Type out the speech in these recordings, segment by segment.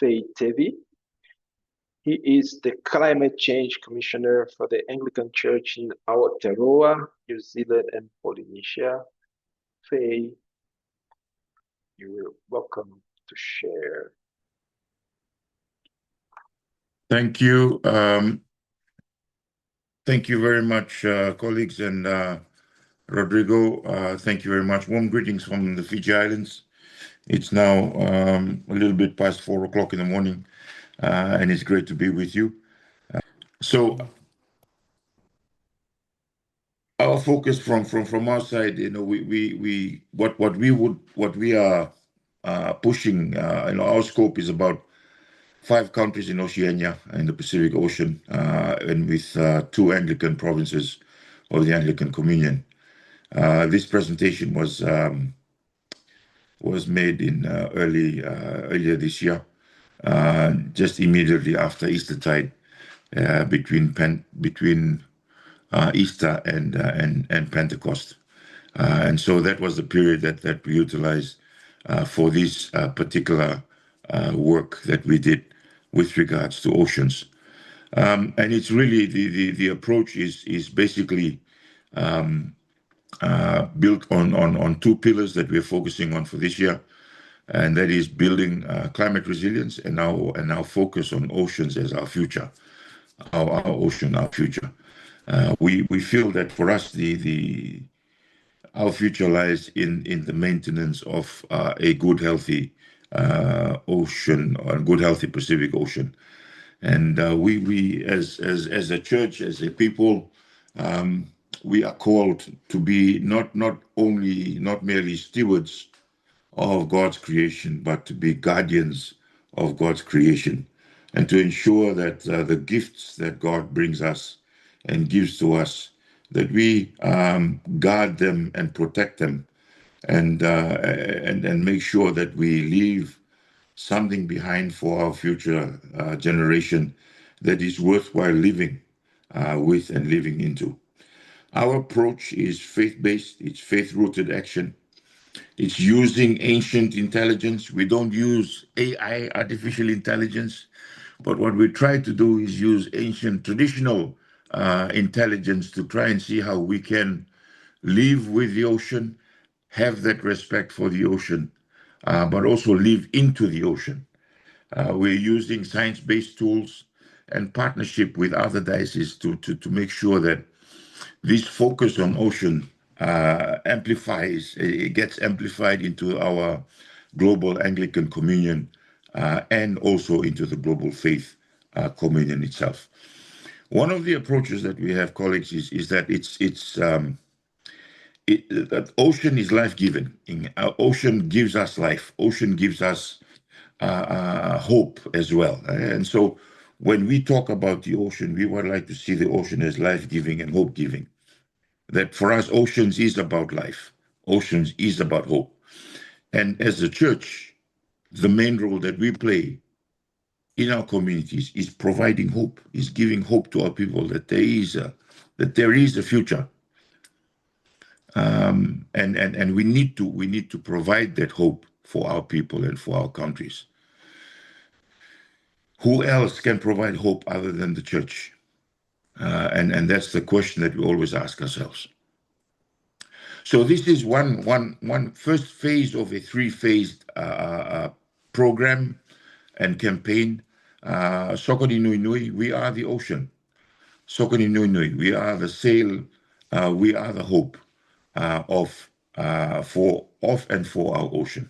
Tevi. He is the Climate Change Commissioner for the Anglican Church in Aotearoa, New Zealand and Polynesia. Fei, you are welcome to share. Thank you. Thank you very much, colleagues, and Rodrigo. Thank you very much. Warm greetings from the Fiji Islands. It's now a little bit past 4 o'clock in the morning, and it's great to be with you. So our focus from our side, what we are pushing, our scope is about 5 countries in Oceania in the Pacific Ocean, and with 2 Anglican provinces of the Anglican Communion. This presentation was made in earlier this year, just immediately after Eastertide, between Easter and Pentecost, and so that was the period that we utilized for this particular work that we did with regards to oceans. And it's really the approach is basically built on 2 pillars that we're focusing on for this year, and that is building climate resilience and our focus on oceans as our future, our ocean, our future. We feel that for us our future lies in the maintenance of a good, healthy ocean, or a good, healthy Pacific Ocean. And we as a church, as a people, we are called to be not merely stewards of God's creation, but to be guardians of God's creation, and to ensure that the gifts that God brings us and gives to us, that we guard them and protect them, and make sure that we leave something behind for our future generation that is worthwhile living with and living into. Our approach is faith-based, it's faith-rooted action. It's using ancient intelligence. We don't use AI, artificial intelligence, but what we try to do is use ancient traditional intelligence to try and see how we can live with the ocean, have that respect for the ocean, but also live into the ocean. We're using science-based tools and partnership with other dioceses to make sure that this focus on ocean gets amplified into our global Anglican Communion, and also into the global faith communion itself. One of the approaches that we have, colleagues, is that that ocean is life-giving. Ocean gives us life. Ocean gives us hope as well. And so when we talk about the ocean, we would like to see the ocean as life-giving and hope-giving. That for us, oceans is about life. Oceans is about hope. And as a church, the main role that we play in our communities is providing hope, is giving hope to our people that there is a future. And we need to provide that hope for our people and for our countries. Who else can provide hope other than the church? And that's the question that we always ask ourselves. So this is one first phase of a 3-phased program and campaign. Sokori Nui Nui, we are the ocean. Sokori Nui Nui, we are the sail, we are the hope of and for our ocean.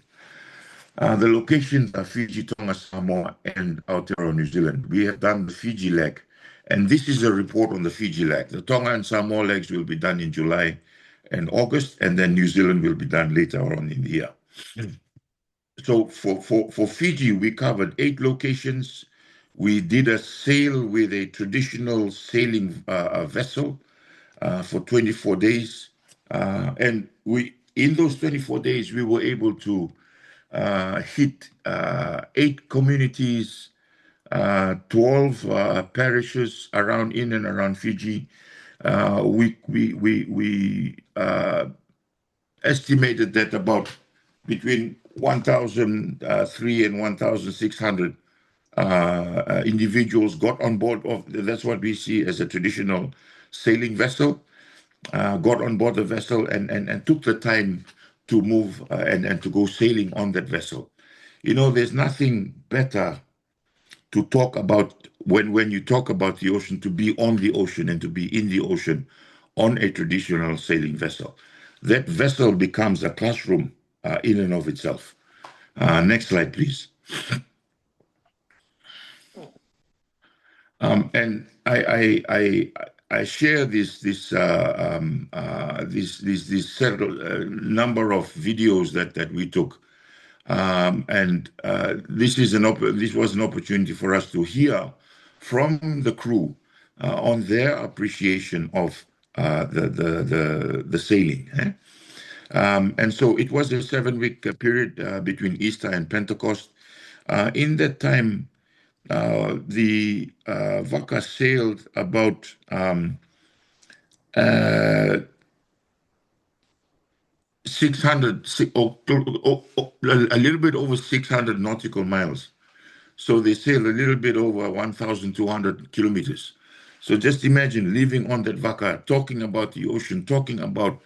The locations are Fiji, Tonga, Samoa, and Aotearoa, New Zealand. We have done the Fiji leg, and this is a report on the Fiji leg. The Tonga and Samoa legs will be done in July and August, and then New Zealand will be done later on in the year. So for Fiji, we covered 8 locations. We did a sail with a traditional sailing vessel for 24 days. And in those 24 days, we were able to hit 8 communities, 12 parishes in and around Fiji. We estimated that about between 1,003 and 1,600 individuals got on board of, that's what we see as a traditional sailing vessel, got on board the vessel and took the time to move and to go sailing on that vessel. You know, there's nothing better to talk about when you talk about the ocean, to be on the ocean and to be in the ocean on a traditional sailing vessel. That vessel becomes a classroom in and of itself. Next slide, please. And I share this several number of videos that we took, this was an opportunity for us to hear from the crew on their appreciation of the sailing. And so it was a 7-week period between Easter and Pentecost. In that time, the Vaka sailed about 600, a little bit over 600 nautical miles. So they sailed a little bit over 1,200 kilometers. So just imagine living on that Vaka, talking about the ocean, talking about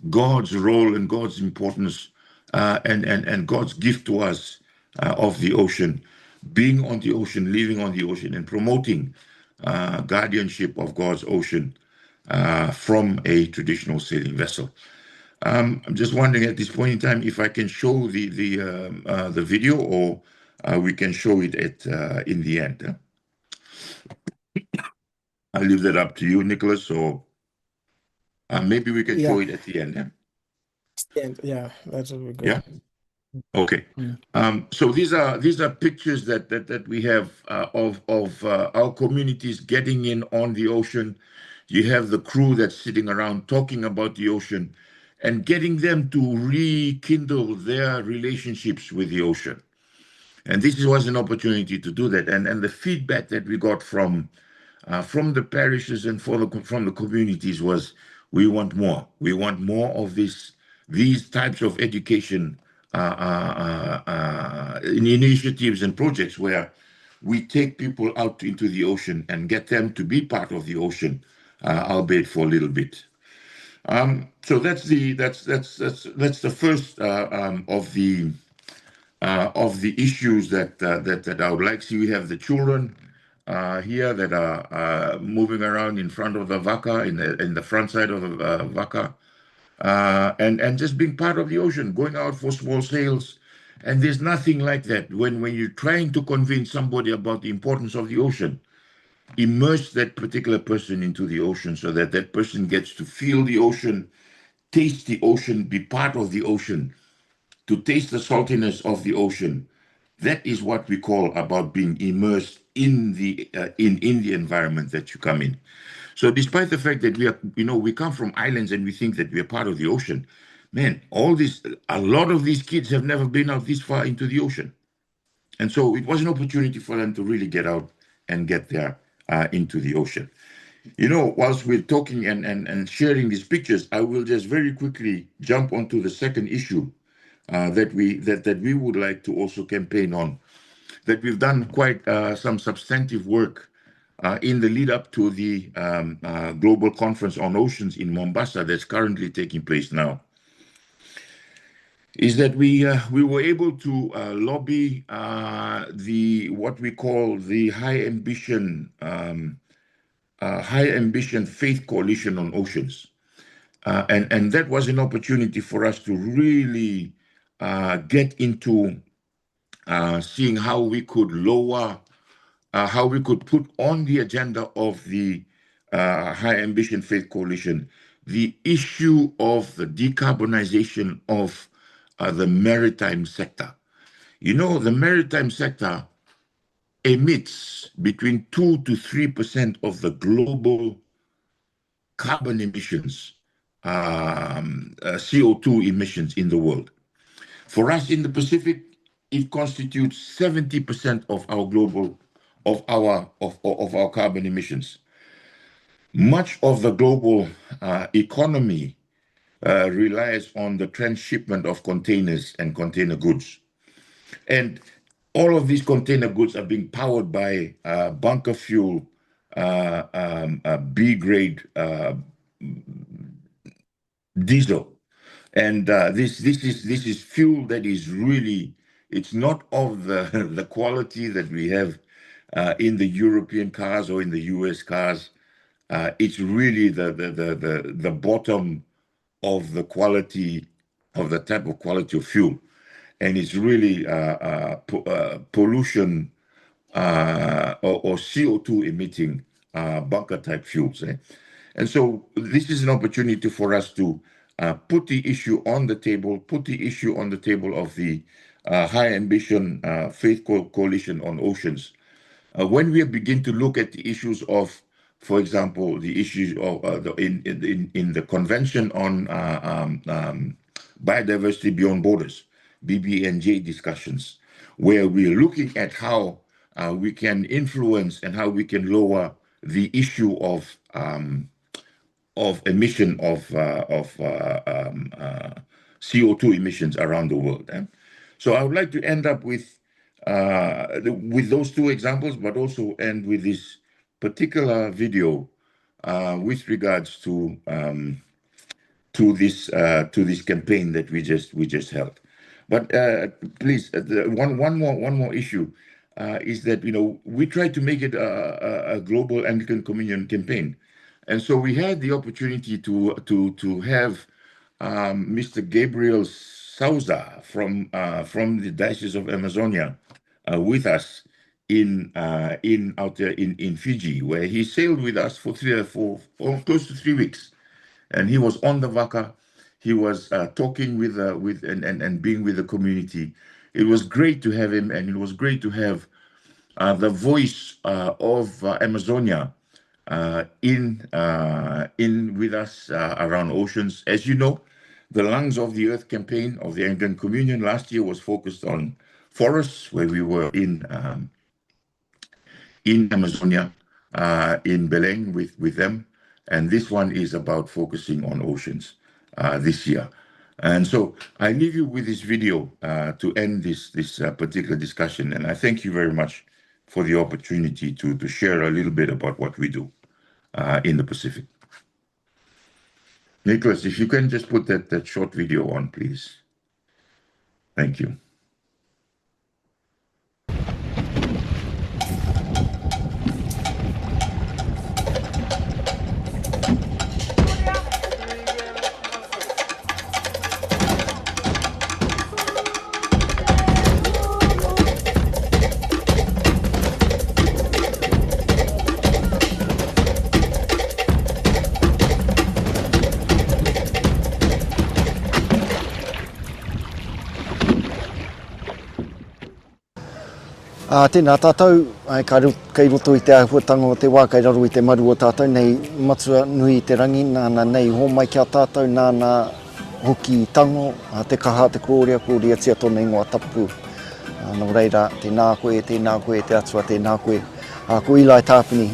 God's role and God's importance and God's gift to us of the ocean, being on the ocean, living on the ocean, and promoting guardianship of God's ocean from a traditional sailing vessel. I'm just wondering at this point in time if I can show the video, or we can show it in the end. I'll leave that up to you, Nicholas, or maybe we can show it at the end. Yeah, that would be good. Yeah. Okay. So these are pictures that we have of our communities getting in on the ocean. You have the crew that's sitting around talking about the ocean and getting them to rekindle their relationships with the ocean. And this was an opportunity to do that. And the feedback that we got from the parishes and from the communities was, we want more. We want more of these types of education initiatives and projects where we take people out into the ocean and get them to be part of the ocean, albeit for a little bit. So that's the first of the issues that I would like to see. We have the children here that are moving around in front of the Vaka, in the front side of the Vaka, and just being part of the ocean, going out for small sails. And there's nothing like that when you're trying to convince somebody about the importance of the ocean. Immerse that particular person into the ocean so that that person gets to feel the ocean, taste the ocean, be part of the ocean, to taste the saltiness of the ocean. That is what we call about being immersed in the environment that you come in. So despite the fact that we come from islands and we think that we are part of the ocean, man, a lot of these kids have never been out this far into the ocean. And so it was an opportunity for them to really get out and get there into the ocean. Whilst we're talking and sharing these pictures, I will just very quickly jump onto the second issue that we would like to also campaign on, that we've done quite some substantive work in the lead up to the Global Conference on Oceans in Mombasa that's currently taking place now, is that we were able to lobby what we call the High Ambition Faith Coalition on Oceans. And that was an opportunity for us to really get into seeing how we could how we could put on the agenda of the High Ambition Faith Coalition the issue of the decarbonization of the maritime sector. The maritime sector emits between 2 to 3% of the global carbon emissions, CO2 emissions in the world. For us in the Pacific, it constitutes 70% of our global of our carbon emissions. Much of the global economy relies on the transshipment of containers and container goods. And all of these container goods are being powered by bunker fuel, B-grade diesel. And this is fuel that is really, it's not of the quality that we have in the European cars or in the US cars. It's really the bottom of the quality of the type of quality of fuel, and it's really pollution or CO2 emitting bunker type fuels. And so this is an opportunity for us to put the issue on the table, of the High Ambition Faith Coalition on Oceans. When we begin to look at the issues of, for example, the issues of in the Convention on Biodiversity Beyond Borders, BBNJ discussions, where we're looking at how we can influence and how we can lower the issue of emission of CO2 emissions around the world. So I would like to end up with those two examples, but also end with this particular video with regards to this campaign that we just held. But please, one more issue is that we try to make it a global Anglican Communion campaign, and so we had the opportunity to have Mr. Gabriel Souza from the Diocese of Amazonia with us out there in Fiji, where he sailed with us for close to 3 weeks, and he was on the Waka. He was talking with and being with the community. It was great to have him, and it was great to have the voice of Amazonia in with us around oceans. As you know, the Lungs of the Earth campaign of the Anglican Communion last year was focused on forests, where we were in Amazonia, in Belém with them, and this one is about focusing on oceans this year. And so I leave you with this video to end this particular discussion, and I thank you very much for the opportunity to share a little bit about what we do in the Pacific. Nicholas, if you can just put that short video on, please. Thank you. Tēnā tātou, kei roto I te āhuatanga o te wā, kei raru I te maru o tātou, nei matua nui I te rangi, nāna nei ho mai kia tātou, nāna hoki I tango, te kaha, te kōria tia tōna ingoa tapu. Nō reira, tēnā koe, te atua, tēnā koe. Ko Eli Tāpini.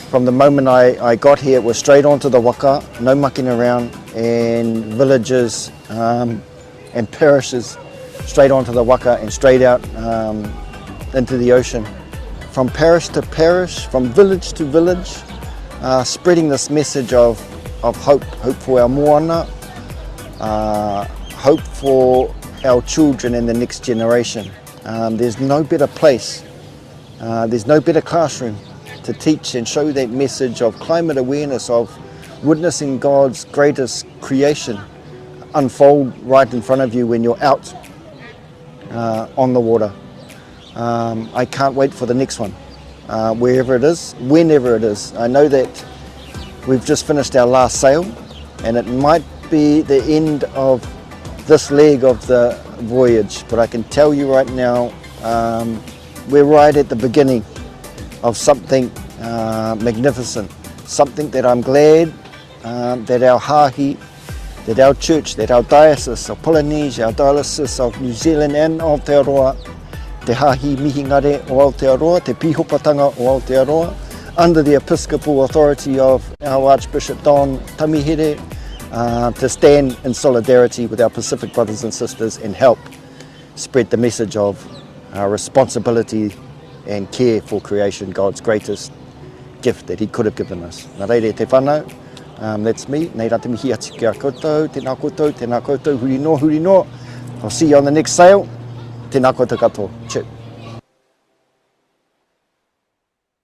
From the moment I got here, it was straight onto the waka, no mucking around, and villages and parishes, straight onto the waka and straight out into the ocean. From parish to parish, from village to village, spreading this message of hope for our moana, hope for our children and the next generation. There's no better place, there's no better classroom to teach and show that message of climate awareness, of witnessing God's greatest creation unfold right in front of you when you're out on the water. I can't wait for the next one, wherever it is, whenever it is. I know that we've just finished our last sail, and it might be the end of this leg of the voyage, but I can tell you right now, we're right at the beginning of something magnificent, something that I'm glad that our hāhi, that our church, that our diocese of Polynesia, our diocese of New Zealand and Aotearoa, te hāhi mihingare o Aotearoa, te pihopatanga o Aotearoa, under the episcopal authority of our Archbishop Don Tamihere, to stand in solidarity with our Pacific brothers and sisters and help spread the message of responsibility and care for creation, God's greatest gift that He could have given us. Nā reire te whanau, that's me. Nei rā te mihi atu ki a koutou, tēnā koutou, huri no. I'll see you on the next sale. Tēnā koutou katoa. Cheers.